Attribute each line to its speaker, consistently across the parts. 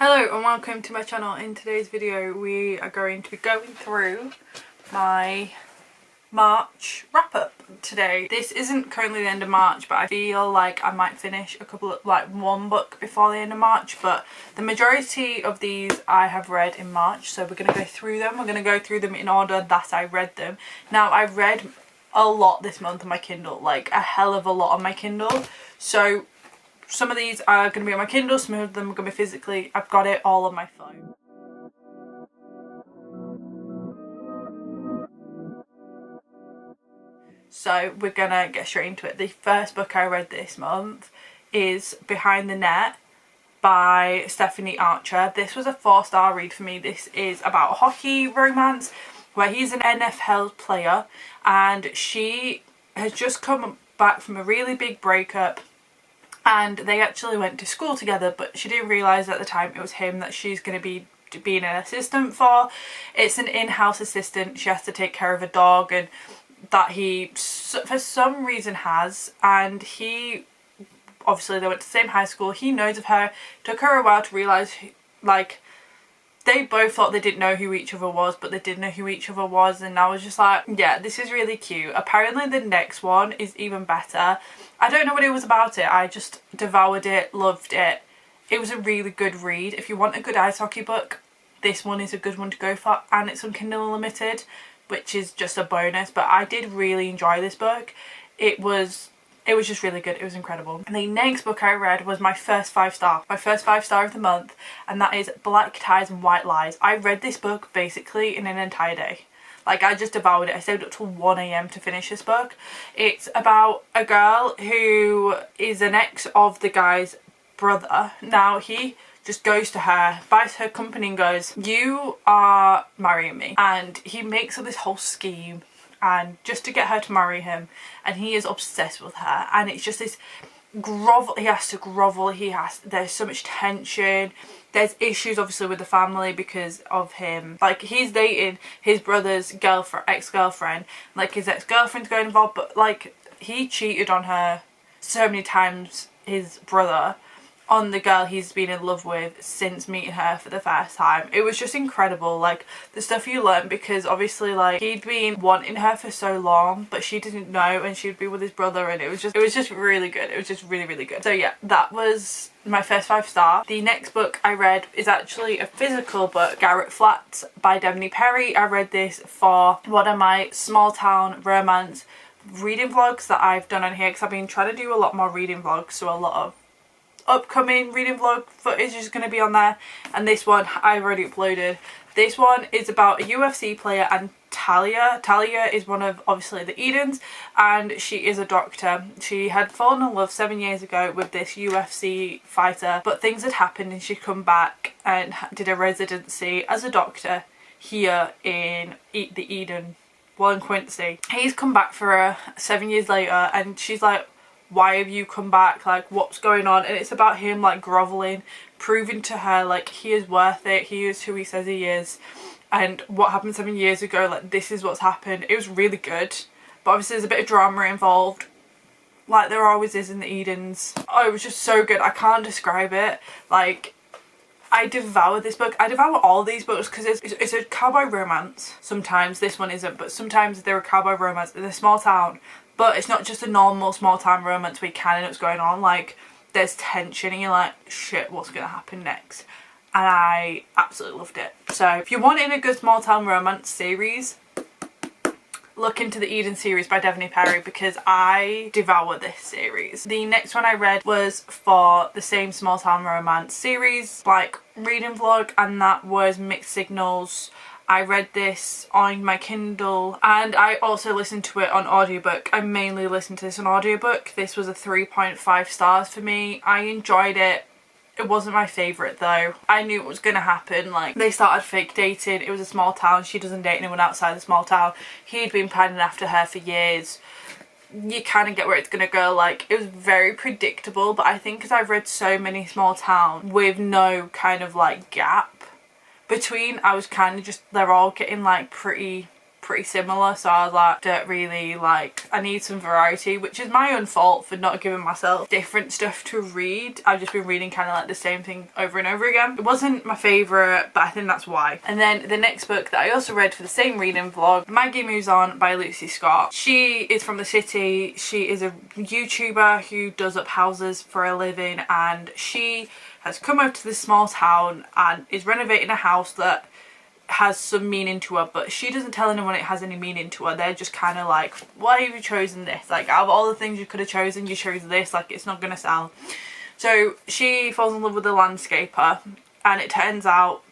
Speaker 1: Hello and welcome to my channel. In today's video we are going to be going through my March wrap up today. This isn't currently the end of March, but I feel like I might finish a couple of one book before the end of March, but the majority of these I have read in March, so we're going to go through them. We're going to go through them in order that I read them. Now I've read a lot this month on my Kindle, like a hell of a lot on my Kindle, so some of these are going to be on my Kindle, some of them are going to be physically. I've got it all on my phone. So we're going to get straight into it. The first book I read this month is Behind the Net by Stephaine Archer. This was a 4-star read for me. This is about a hockey romance where he's an NFL player and she has just come back from a really big breakup. And they actually went to school together, but she didn't realise at the time it was him that she's going to be being an assistant for. It's an in-house assistant. She has to take care of a dog and that he for some reason has, and he obviously they went to the same high school. He knows of her. Took her a while to realise, like, they both thought they didn't know who each other was, but they did know who each other was, and I was just like, yeah, this is really cute. Apparently the next one is even better. I don't know what it was about it. I just devoured it, loved it. It was a really good read. If you want a good ice hockey book, this one is a good one to go for, and it's on Kindle Unlimited, which is just a bonus, but I did really enjoy this book. It was just really good. It was incredible. And the next book I read was my first 5-star of the month, and that is Black Ties and White Lies. I read this book basically in an entire day. Like, I just devoured it. I stayed up till 1 AM to finish this book. It's about a girl who is an ex of the guy's brother. Now he just goes to her, buys her company and goes, "You are marrying me." And he makes up this whole scheme and just to get her to marry him, and he is obsessed with her, and it's just this grovel. He has to grovel. There's so much tension. There's issues obviously with the family because of him. Like, he's dating his brother's ex-girlfriend. Like, his ex-girlfriend's going involved, but like, he cheated on her so many times, his brother, on the girl he's been in love with since meeting her for the first time. It was just incredible, like the stuff you learn, because obviously like he'd been wanting her for so long but she didn't know, and she'd be with his brother, and it was just really good. It was just really good. So yeah, that was my first 5-star. The next book I read is actually a physical book, Garret Flats by Devney. I read this for one of my small town romance reading vlogs that I've done on here, because I've been trying to do a lot more reading vlogs, so a lot of upcoming reading vlog footage is going to be on there, and this one I've already uploaded. This one is about a UFC player and Talia. Talia is one of obviously the Edens, and she is a doctor. She had fallen in love 7 years ago with this UFC fighter, but things had happened and she'd come back and did a residency as a doctor here in the Eden, well, in Quincy. He's come back for her 7 years later, and she's like, "Why have you come back? Like, what's going on?" And it's about him like groveling, proving to her like he is worth it, he is who he says he is, and what happened 7 years ago, like this is what's happened. It was really good, but obviously there's a bit of drama involved, like there always is in the Edens. Oh, it was just so good. I can't describe it. Like, I devoured this book. I devour all these books because it's a cowboy romance. Sometimes this one isn't, but sometimes they're a cowboy romance in a small town. But it's not just a normal small town romance where you kind of know what's going on. Like, there's tension and you're like, shit, what's going to happen next? And I absolutely loved it. So if you're wanting a good small town romance series, look into the Eden series by Devney, because I devour this series. The next one I read was for the same small town romance series, like reading vlog, and that was Mixed Signals. I read this on my Kindle, and I also listened to it on audiobook. I mainly listened to this on audiobook. This was a 3.5 stars for me. I enjoyed it. It wasn't my favourite though. I knew it was going to happen. Like, they started fake dating. It was a small town. She doesn't date anyone outside the small town. He'd been planning after her for years. You kind of get where it's going to go. Like, it was very predictable, but I think because I've read so many small towns with no kind of like gap between, I was kind of just, they're all getting like pretty pretty similar, so I was like, don't really like, I need some variety, which is my own fault for not giving myself different stuff to read. I've just been reading kind of like the same thing over and over again. It wasn't my favourite, but I think that's why. And then the next book that I also read for the same reading vlog, Maggie Moves On by Lucy Scott. She is from the city. She is a YouTuber who does up houses for a living, and she has come out to this small town and is renovating a house that has some meaning to her, but she doesn't tell anyone it has any meaning to her. They're just kind of like, why have you chosen this? Like, out of all the things you could have chosen, you chose this. Like, it's not gonna sell. So she falls in love with the landscaper, and it turns out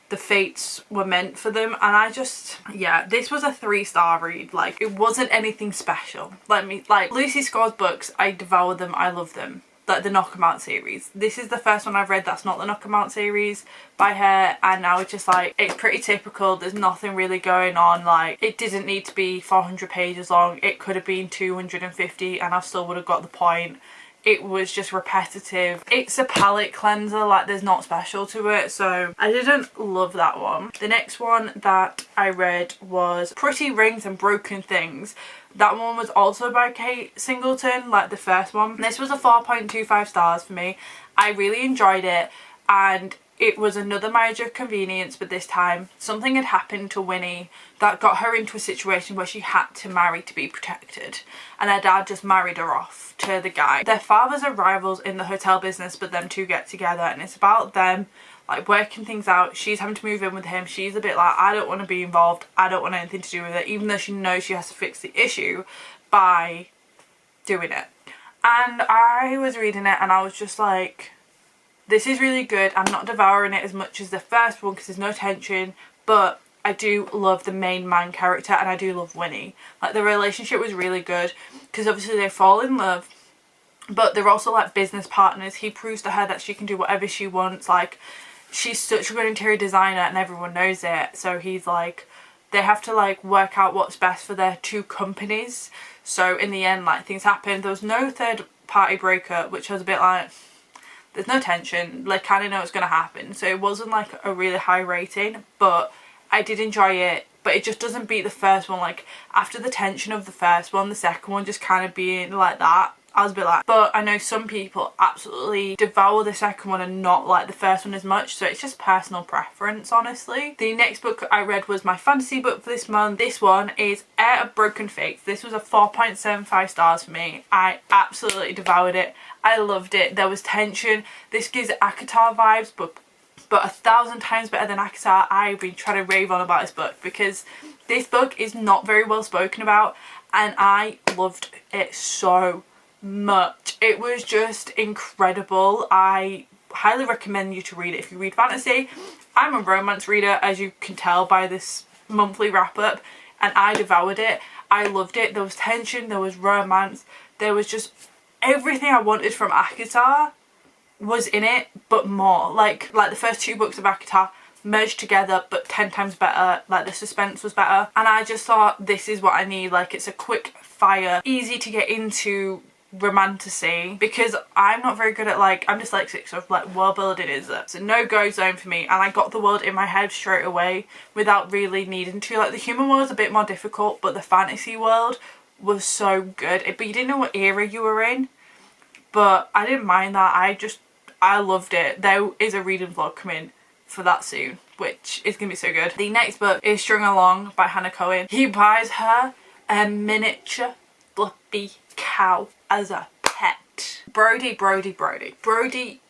Speaker 1: the fates were meant for them. And I just, yeah, this was a 3-star read. Like, it wasn't anything special. Like Lucy Scott's books, I devour them, I love them. Like the Knock 'em Out series. This is the first one I've read that's not the Knock 'em Out series by her, and now it's just like, it's pretty typical. There's nothing really going on. Like, it didn't need to be 400 pages long. It could have been 250 and I still would have got the point. It was just repetitive. It's a palate cleanser, like there's not special to it, so I didn't love that one. The next one that I read was Pretty Rings and Broken Things. That one was also by Kate Singleton, like the first one. This was a 4.25 stars for me. I really enjoyed it, and it was another marriage of convenience, but this time something had happened to Winnie that got her into a situation where she had to marry to be protected, and her dad just married her off to the guy. Their fathers are rivals in the hotel business, but them two get together, and it's about them like working things out. She's having to move in with him. She's a bit like, I don't want to be involved, I don't want anything to do with it, even though she knows she has to fix the issue by doing it. And I was reading it and I was just like, this is really good. I'm not devouring it as much as the first one because there's no tension, but I do love the main man character, and I do love Winnie. Like, the relationship was really good because obviously they fall in love, but they're also like business partners. He proves to her that she can do whatever she wants. Like, she's such a good interior designer and everyone knows it, so he's like, they have to like work out what's best for their two companies. So in the end, like, things happen. There was no third party breakup, which was a bit like, there's no tension, like, kind of know what's going to happen. So it wasn't like a really high rating, but I did enjoy it. But it just doesn't beat the first one. Like, after the tension of the first one, the second one just kind of being like that, I was a bit like, but I know some people absolutely devour the second one and not like the first one as much, so it's just personal preference, honestly. The next book I read was my fantasy book for this month. This one is Heir of Broken Fates. This was a 4.75 stars for me. I absolutely devoured it. I loved it. There was tension. This gives ACOTAR vibes, but 1,000 times better than ACOTAR. I've been trying to rave on about this book because this book is not very well spoken about, and I loved it so much. It was just incredible. I highly recommend you to read it if you read fantasy. I'm a romance reader, as you can tell by this monthly wrap up, and I devoured it. I loved it. There was tension, there was romance, there was just everything I wanted from ACOTAR was in it, but more. Like the first 2 books of ACOTAR merged together, but 10 times better. Like, the suspense was better, and I just thought, this is what I need. Like, it's a quick fire, easy to get into romantasy, because I'm not very good at, like, I'm dyslexic, so like world building is a no-go zone for me, and I got the world in my head straight away without really needing to. Like, the human world is a bit more difficult, but the fantasy world was so good. But you didn't know what era you were in, but I didn't mind that. I loved it. There is a reading vlog coming for that soon, which is gonna be so good. The next book is Strung Along by Hannah Cowan. He buys her a miniature fluffy cow as a pet. Brody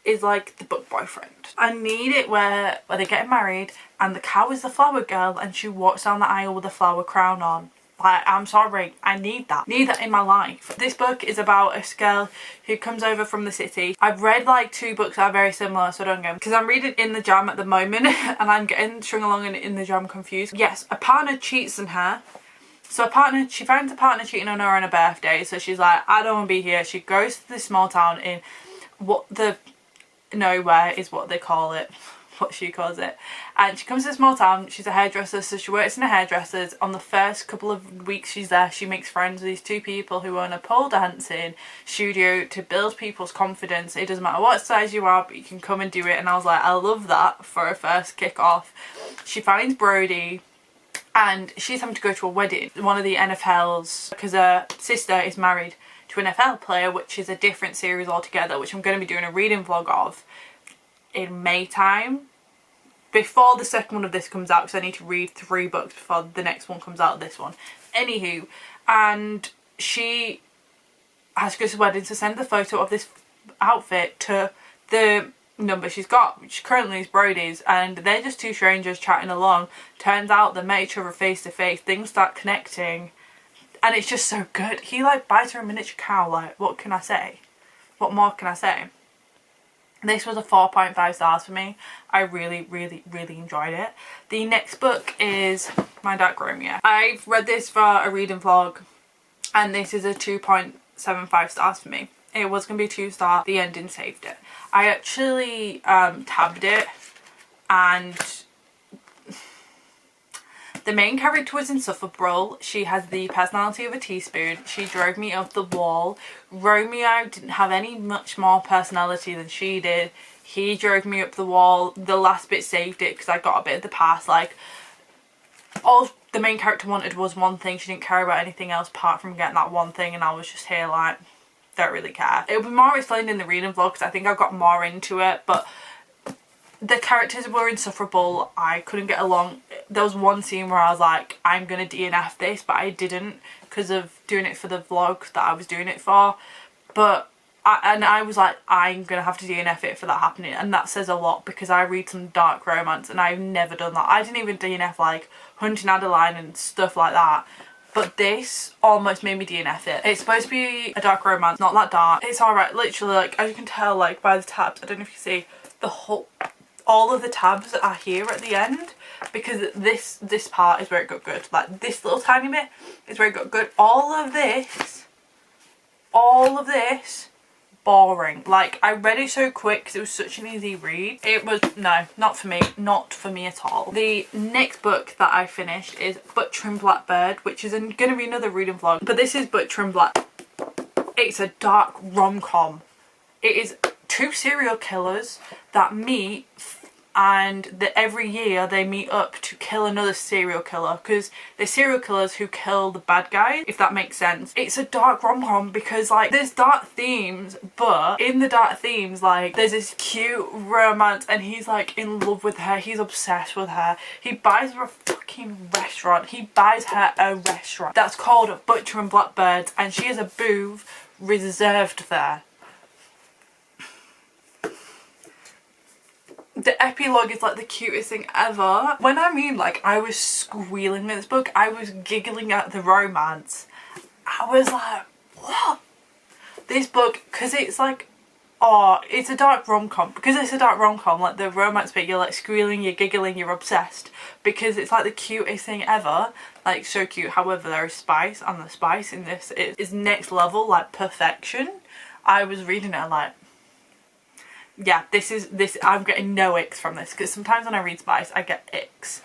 Speaker 1: is like the book boyfriend. I need it where they're getting married and the cow is the flower girl and she walks down the aisle with a flower crown on. Like, I'm sorry, I need that in my life. This book is about a girl who comes over from the city. I've read like 2 books that are very similar, so don't go, because I'm reading In the Jam at the moment and I'm getting Strung Along and In the Jam confused. Yes, a partner cheats on her. So she finds a partner cheating on her on her birthday, so she's like, I don't want to be here. She goes to this small town in what the nowhere is what they call it, what she calls it, and she comes to a small town. She's a hairdresser, so she works in a hairdresser's. On the first couple of weeks she's there, she makes friends with these 2 people who own a pole dancing studio to build people's confidence. It doesn't matter what size you are, but you can come and do it. And I was like, I love that for a first kick off. She finds Brody, and she's having to go to a wedding. One of the NFLs, because her sister is married to an NFL player, which is a different series altogether, which I'm going to be doing a reading vlog of in May time, before the second one of this comes out, because I need to read 3 books before the next one comes out of this one. Anywho, and she has to go to the wedding to send the photo of this outfit to the number she's got, which currently is Brody's, and they're just 2 strangers chatting along. Turns out they met each other face to face, things start connecting, and it's just so good. He like buys her a miniature cow, like what can I say? What more can I say? This was a 4.5 stars for me. I really, really, really enjoyed it. The next book is My Dark Romeo. I've read this for a reading vlog, and this is a 2.75 stars for me. It was going to be 2 star, the ending saved it. I actually tabbed it, and the main character was insufferable. She has the personality of a teaspoon. She drove me up the wall. Romeo didn't have any much more personality than she did. He drove me up the wall. The last bit saved it because I got a bit of the pass. Like, all the main character wanted was one thing. She didn't care about anything else apart from getting that one thing, and I was just here like, don't really care. It'll be more explained in the reading vlog because I think I got more into it, but the characters were insufferable. I couldn't get along. There was one scene where I was like, I'm gonna DNF this, but I didn't because of doing it for the vlog that I was doing it for. But I was like, I'm gonna have to DNF it for that happening, and that says a lot because I read some dark romance and I've never done that. I didn't even DNF like Hunting Adeline and stuff like that, but this almost made me DNF it. It's supposed to be a dark romance, not that dark. It's alright, literally, like as you can tell, like by the tabs, I don't know if you see the whole, all of the tabs are here at the end, because this part is where it got good. Like this little tiny bit is where it got good. All of this, boring. Like I read it so quick because it was such an easy read. It was, no, not for me, not for me at all. The next book that I finished is Butcher and Blackbird, which is going to be another reading vlog, but this is Butcher and Black. It's a dark rom-com. It is 2 serial killers that meet, and every year they meet up to kill another serial killer, because they're serial killers who kill the bad guys, if that makes sense. It's a dark rom-com because like there's dark themes, but in the dark themes like there's this cute romance, and he's like in love with her, he's obsessed with her. He buys her a fucking restaurant. He buys her a restaurant that's called Butcher and Blackbird, and she has a booth reserved there. The epilogue is like the cutest thing ever. When I mean like I was squealing with this book, I was giggling at the romance. I was like, what? This book, because it's like, oh, it's a dark rom-com. Because it's a dark rom-com, like the romance bit, you're like squealing, you're giggling, you're obsessed. Because it's like the cutest thing ever. Like so cute. However, there is spice, and the spice in this is next level, like perfection. I was reading it like, yeah, this I'm getting no icks from this, because sometimes when I read spice I get icks,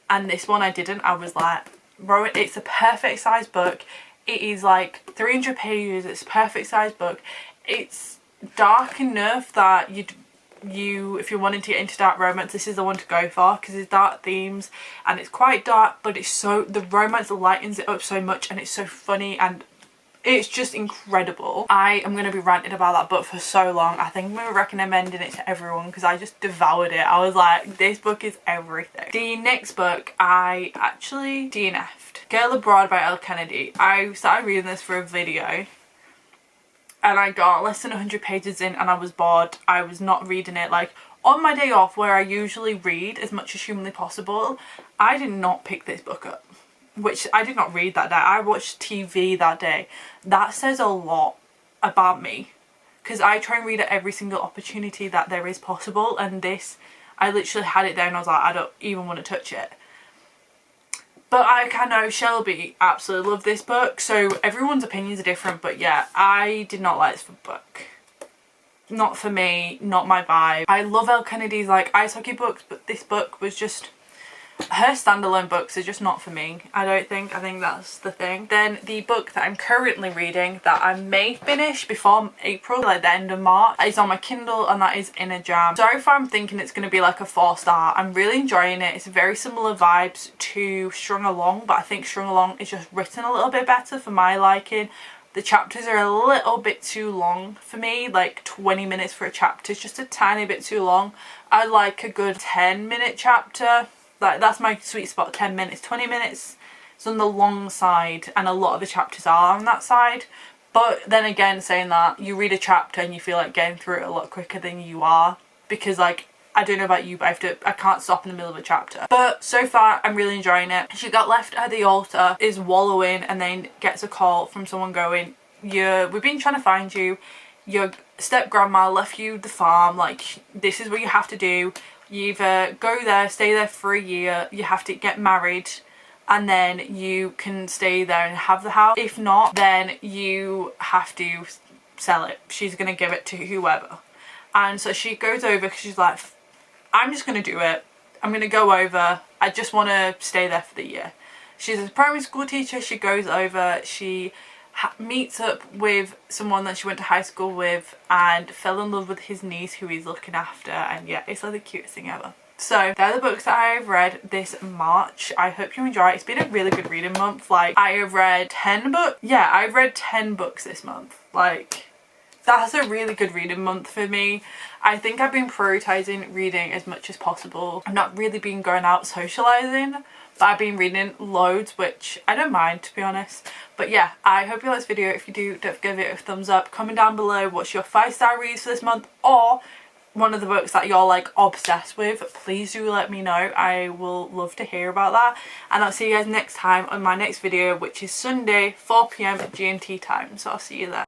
Speaker 1: and this one I didn't. I was like, bro, it's a perfect size book. It is like 300 pages. It's a perfect size book. It's dark enough that you if you're wanting to get into dark romance, this is the one to go for, because it's dark themes and it's quite dark, but it's so, the romance lightens it up so much, and it's so funny, and it's just incredible. I am going to be ranting about that book for so long. I think I'm going to be recommending it to everyone because I just devoured it. I was like, this book is everything. The next book I actually DNF'd. Girl Abroad by Elle Kennedy. I started reading this for a video, and I got less than 100 pages in and I was bored. I was not reading it. Like on my day off, where I usually read as much as humanly possible, I did not pick this book up. Which I did not read that day. I watched TV that day. That says a lot about me, because I try and read at every single opportunity that there is possible, and this, I literally had it there and I was like, I don't even want to touch it. But I can know Shelby absolutely loved this book, so everyone's opinions are different, but yeah, I did not like this book. Not for me, not my vibe. I love Elle Kennedy's like ice hockey books, but this book was just, her standalone books are just not for me, I don't think. I think that's the thing. Then the book that I'm currently reading that I may finish before April, like the end of March, is on my Kindle, and that is Inner Jam. So far I'm thinking it's going to be like a 4-star. I'm really enjoying it. It's very similar vibes to Strung Along, but I think Strung Along is just written a little bit better for my liking. The chapters are a little bit too long for me, like 20 minutes for a chapter is just a tiny bit too long. I like a good 10-minute chapter. Like, that's my sweet spot, 10 minutes. 20 minutes is on the long side, and a lot of the chapters are on that side. But then again, saying that, you read a chapter and you feel like getting through it a lot quicker than you are. Because, like, I don't know about you, but I can't stop in the middle of a chapter. But so far, I'm really enjoying it. She got left at the altar, is wallowing, and then gets a call from someone going, we've been trying to find you. Your step-grandma left you the farm. Like, this is what you have to do. You either go there, stay there for a year, you have to get married, and then you can stay there and have the house. If not, then you have to sell it. She's going to give it to whoever. And so she goes over because she's like, I'm just going to do it. I'm going to go over. I just want to stay there for the year. She's a primary school teacher. She goes over. She meets up with someone that she went to high school with and fell in love with his niece who he's looking after, and yeah, it's like the cutest thing ever. So they're the books that I've read this March. I hope you enjoy it. It's been a really good reading month. Like, I have read 10 books. Yeah, I've read 10 books this month. Like, that's a really good reading month for me. I think I've been prioritising reading as much as possible. I've not really been going out socialising, but I've been reading loads, which I don't mind, to be honest. But yeah, I hope you like this video. If you do, don't forget to give it a thumbs up. Comment down below what's your 5-star reads for this month, or one of the books that you're like obsessed with. Please do let me know. I will love to hear about that. And I'll see you guys next time on my next video, which is Sunday, 4 PM GMT time. So I'll see you there.